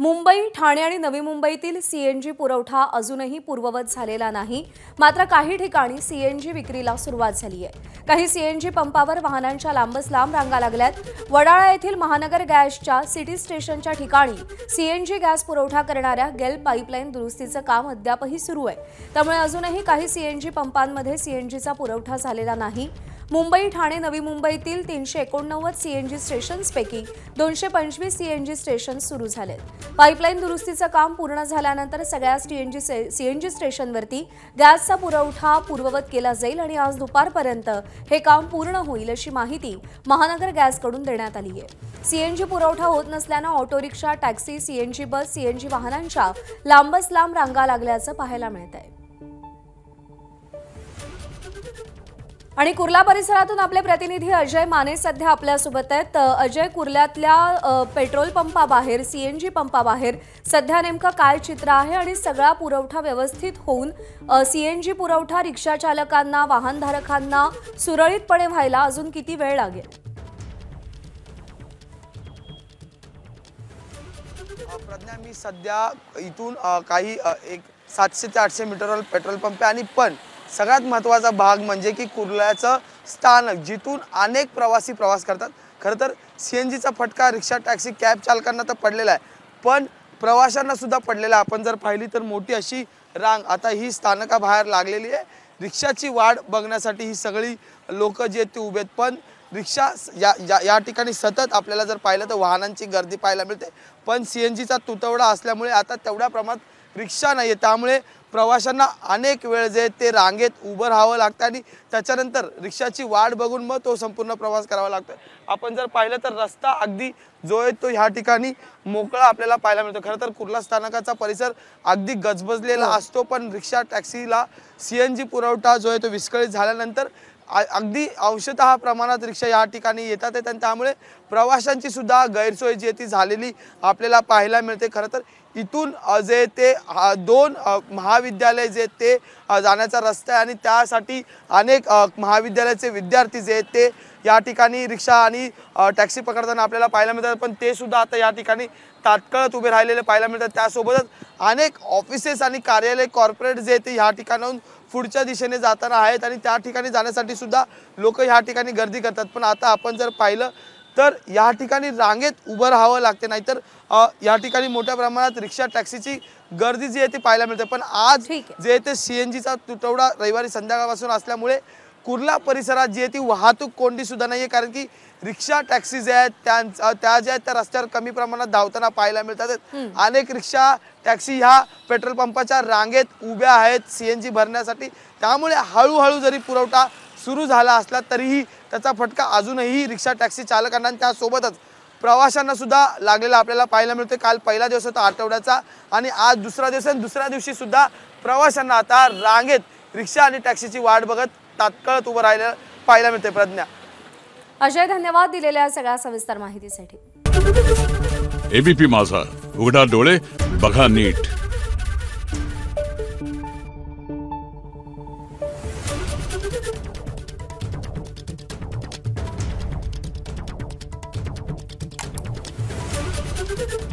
मुंबई, ठाणे आणि नवी मुंबईतील सीएनजी पुरवठा अजूनही पूर्ववत झालेला नाही. मात्र काही ठिकाणी सीएनजी विक्रीला सुरुवात झाली आहे. काही सीएनजी पंपावर वाहनांच्या लांबच लांब रांगा लागल्यात. वडाळा येथील महानगर गॅसच्या सिटी स्टेशनच्या ठिकाणी सीएनजी गॅस पुरवठा करणाऱ्या गेल पाईपलाईन दुरुस्तीचं काम अद्यापही सुरू आहे. त्यामुळे अजूनही काही सीएनजी पंपांमध्ये सीएनजीचा पुरवठा झालेला नाही. मुंबई, ठाणे, नवी मुंबईतील 389 सीएनजी स्टेशन्सपैकी 225 सीएनजी स्टेशन सुरू झालेत. पाईपलाईन दुरुस्तीचं काम पूर्ण झाल्यानंतर सगळ्या सीएनजी स्टेशनवरती गॅसचा पुरवठा पूर्ववत केला जाईल आणि आज दुपारपर्यंत हे काम पूर्ण होईल अशी माहिती महानगर गॅसकडून देण्यात आली आहे. सीएनजी पुरवठा होत नसल्यानं auto rickshaw, taxi, CNG bus, CNG वाहनांच्या लांबच लांब रांगा लागल्याचं पाहायला मिळतंय. आणि कुर्ला परिसरातून आपले प्रतिनिधी अजय माने सध्या आपल्यासोबत आहेत. अजय, कुर्ल्यातल्या पेट्रोल पंपाबाहेर, सीएनजी पंपाबाहेर सध्या नेमकं काय चित्र आहे आणि सगळा पुरवठा व्यवस्थित होऊन सीएनजी पुरवठा रिक्षा चालकांना, वाहनधारकांना सुरळीतपणे व्हायला अजून किती वेळ लागेल? प्रज्ञा, मी सध्या इथून काही 700 ते 800 मीटरवर पेट्रोल पंप आहे आणि पण सगळ्यात महत्त्वाचा भाग म्हणजे की कुर्ल्याचं स्थानक, जिथून अनेक प्रवासी प्रवास करतात. खरं तर सीएनजीचा फटका रिक्षा, टॅक्सी, कॅब चालकांना तर पडलेला आहे, पण प्रवाशांना सुद्धा पडलेला आहे. आपण जर पाहिली तर मोठी अशी रांग आता ही स्थानकाबाहेर लागलेली आहे. रिक्षाची वाट बघण्यासाठी ही सगळी लोक जे ते उभे आहेत, पण रिक्षा या ठिकाणी सतत आपल्याला जर पाहिलं तर वाहनांची गर्दी पाहायला मिळते. पण सीएनजीचा तुटवडा असल्यामुळे आता तेवढ्या प्रमाणात रिक्षा नाही आहे. त्यामुळे प्रवाशांना अनेक वेळ जे ते रांगेत उभं राहावं लागतं आणि त्याच्यानंतर रिक्षाची वाट बघून मग तो संपूर्ण प्रवास करावा लागतो. आपण जर पाहिलं तर रस्ता अगदी जो आहे तो ह्या ठिकाणी मोकळा आपल्याला पाहायला मिळतो. खरं तर कुर्ला स्थानकाचा परिसर अगदी गजबजलेला असतो, पण रिक्षा, टॅक्सीला सीएनजी पुरवठा जो आहे तो विस्कळीत झाल्यानंतर अगदी अंशतः प्रमाणात रिक्षा या ठिकाणी येतात आणि त्यामुळे प्रवाशांची सुद्धा गैरसोय जी ती झालेली आपल्याला पाहायला मिळते. खरं तर इथून जे ते 2 महाविद्यालय जे ते जाण्याचा रस्ता आहे आणि त्यासाठी अनेक महाविद्यालयाचे विद्यार्थी जे ते या ठिकाणी रिक्षा आणि टॅक्सी पकडताना आपल्याला पाहायला मिळतात, पण ते सुद्धा आता या ठिकाणी तात्काळच उभे राहिलेले पाहायला मिळतात. त्यासोबतच अनेक ऑफिसेस आणि कार्यालय, कॉर्पोरेट जे ते ह्या ठिकाणाहून पुढच्या दिशेने जाताना आहेत आणि त्या ठिकाणी जाण्यासाठी सुद्धा लोक ह्या ठिकाणी गर्दी करतात. पण आता आपण जर पाहिलं तर या ठिकाणी रांगेत उभं राहावं लागते, नाहीतर या ठिकाणी मोठ्या प्रमाणात रिक्षा, टॅक्सीची गर्दी जी आहे ती पाहायला मिळते. पण आज जे ते सीएनजीचा तुटवडा रविवारी संध्याकाळपासून असल्यामुळे कुर्ला परिसरात जी आहे ती वाहतूक कोंडी सुद्धा नाही आहे, कारण की रिक्षा, टॅक्सी जे आहेत त्या ज्या आहेत त्या रस्त्यावर कमी प्रमाणात धावताना पाहायला मिळतात. अनेक रिक्षा, टॅक्सी ह्या पेट्रोल पंपाच्या रांगेत उभ्या आहेत सीएनजी भरण्यासाठी. त्यामुळे हळूहळू जरी पुरवठा सुरू झाला असला तरीही त्याचा फटका अजूनही रिक्षा, टॅक्सी चालकांना आणि त्यासोबतच प्रवाशांना सुद्धा लागलेला आपल्याला पाहायला मिळतो. काल पहिला दिवस होता आठवड्याचा आणि आज दुसरा दिवस आणि दुसऱ्या दिवशी सुद्धा प्रवाशांना आता रांगेत रिक्षा आणि टॅक्सीची वाट बघत तात्काळ उभं राहिलेलं पाहायला मिळते. प्रज्ञा. अजय, धन्यवाद दिलेल्या सगळ्या सविस्तर माहितीसाठी. एबीपी माझा, उघडा डोळे बघा नीट. Thank you.